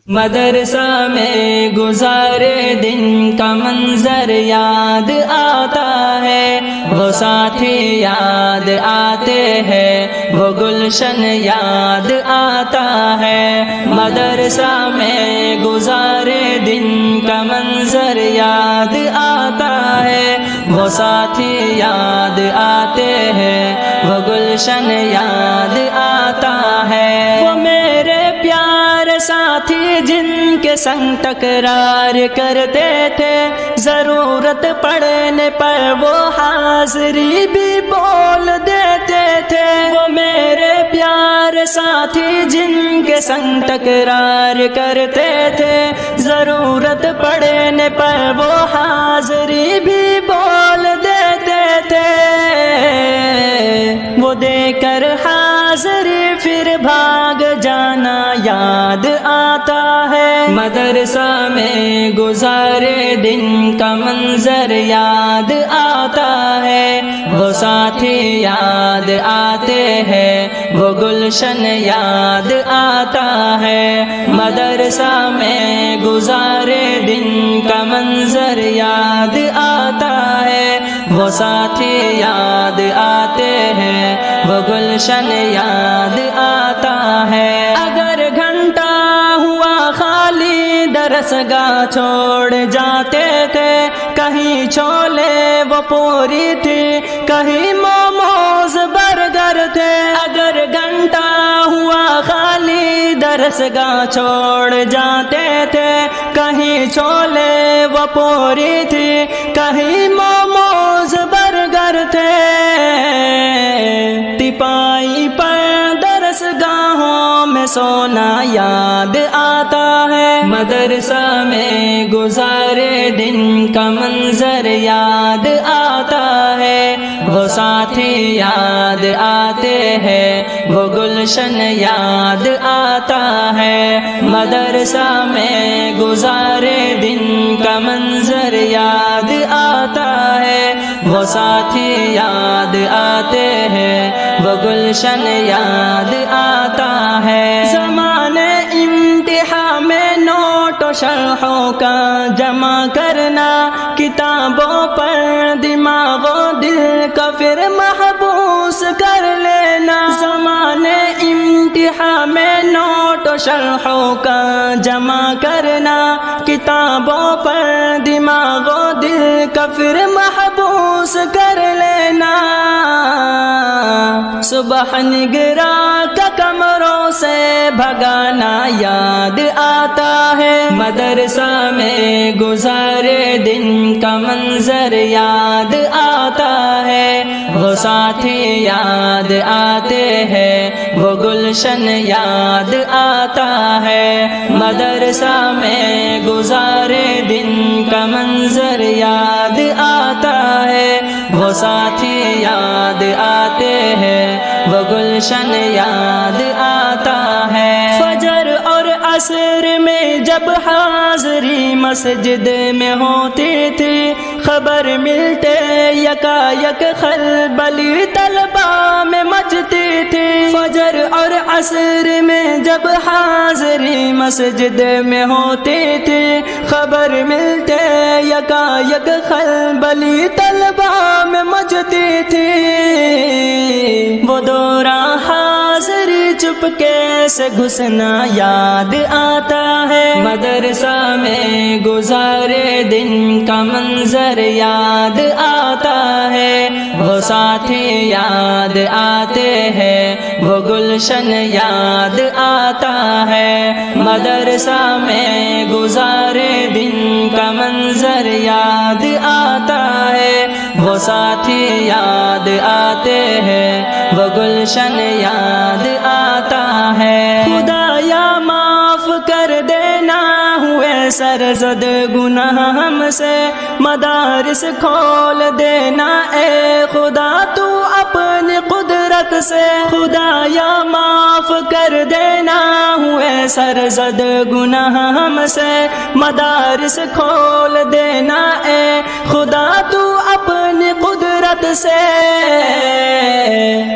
مدرسہ میں گزارے دن کا منظر یاد آتا ہے، وہ ساتھی یاد آتے ہیں، وہ گلشن یاد آتا ہے۔ مدرسہ میں گزارے دن کا منظر یاد آتا ہے، وہ ساتھی یاد آتے ہیں، وہ گلشن یاد آتا ہے۔ وہ میرے پیارے ساتھی جن کے سنگ تکرار کرتے تھے، ضرورت پڑنے پر وہ حاضری بھی بول دیتے تھے۔ وہ میرے پیارے ساتھی جن کے سنگ تکرار کرتے تھے، ضرورت پڑنے پر وہ حاضری بھی بول دیتے تھے۔ وہ دے کر حاضری پھر بھاگ جانا یاد آتا ہے۔ مدرسہ میں گزارے دن کا منظر یاد آتا ہے، وہ ساتھی یاد آتے ہیں، وہ گلشن یاد آتا ہے۔ مدرسہ میں گزارے دن کا منظر یاد آتا ہے، وہ ساتھی یاد آتے ہیں، وہ گلشن یاد آتا ہے۔ اگر گھنٹہ ہوا خالی درس گاہ چھوڑ جاتے تھے، کہیں چھولے وہ پوری تھی، کہیں موموز برگر تھے۔ اگر گھنٹہ ہوا خالی درس گاہ چھوڑ جاتے تھے، کہیں چھولے وہ پوری تھی، کہیں موموز برگر تھے۔ تپائی پر درس گاہوں میں سونا یاد آتا ہے۔ مدرسہ میں گزارے دن کا منظر یاد آتا ہے، وہ ساتھی یاد آتے ہیں، وہ گلشن یاد آتا ہے۔ مدرسہ میں گزارے دن کا منظر یاد آتا ہے، وہ ساتھی یاد آتے ہیں، وہ گلشن یاد آتا ہے۔ زمانے امتحان میں نوٹ و شرحوں کا جمع کرنا، کتابوں پر دماغ و دل کا پھر محبوس کر لینا۔ زمانے امتحان میں نوٹ و شرحوں کا جمع کرنا، کتابوں پر دماغ و دل کا پھر محبوس کر لینا۔ صبح نگرا کا کمروں سے بھگانا یاد آتا ہے۔ مدرسہ میں گزارے دن کا منظر یاد آتا ہے، وہ ساتھی یاد آتے ہیں، وہ گلشن یاد آتا ہے۔ مدرسہ میں گزارے دن کا منظر یاد آتا ہے، وہ ساتھی یاد آتے ہیں، وہ گلشن یاد آتا ہے۔ فجر اور عصر میں جب حاضری مسجد میں ہوتی تھی، خبر ملتے یکا یک خلبلی طلبہ میں مچتی تھی۔ فجر اور عصر میں جب حاضری مسجد میں ہوتی تھی، خبر ملتے یکا یک خلبلی طلبہ میں مچتی تھی۔ وہ دوران حاضری چپکے سے گھسنا یاد آتا ہے۔ مدرسہ میں گزارے دن کا منظر یاد آتا ہے، وہ ساتھی یاد آتے ہیں، وہ گلشن یاد آتا ہے۔ مدرسہ میں گزارے دن کا منظر یاد آتا ہے، وہ ساتھی یاد آتے ہیں، وہ گلشن یاد آتا ہے۔ خدایا معاف کر دینا ہوئے سرزد گناہ ہم سے، مدارس کھول دینا اے خدا تو اپنی قدرت سے۔ خدایا معاف کر دینا ہوئے سرزد گناہ ہم سے، مدارس کھول دینا اے خدا تو اپنی قدرت سے۔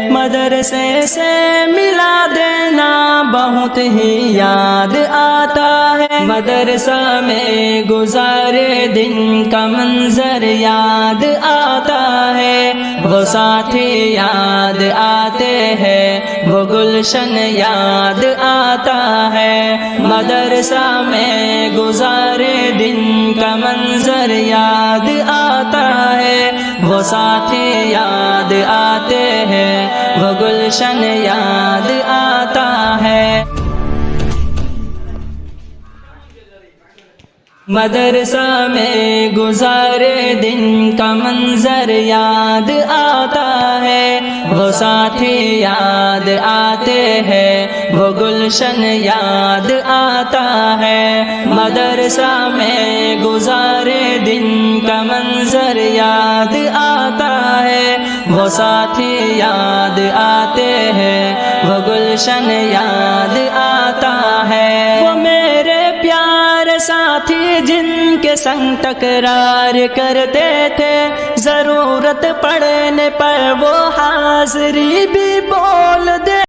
مدرسے سے ملا دینا بہت ہی یاد آتا ہے۔ ہے مدرسہ میں گزارے دن کا منظر یاد آتا ہے وہ ساتھی یاد آتے ہیں وہ گلشن یاد آتا ہے مدرسہ میں گزارے دن کا منظر یاد آتا ہے وہ ساتھی یاد آتے ہیں وہ گلشن یاد آتا ہے مدرسہ میں گزارے دن کا منظر یاد آتا ہے وہ ساتھی یاد آتے ہیں وہ گلشن یاد آتا ہے مدرسہ میں گزارے دن کا منظر یاد آتا ہے وہ ساتھی یاد آتے ہیں وہ گلشن یاد آتا ہے وہ میرے پیارے ساتھی جن کے سنگ تکرار کرتے تھے ضرورت پڑنے پر وہ حاضری بھی بول دے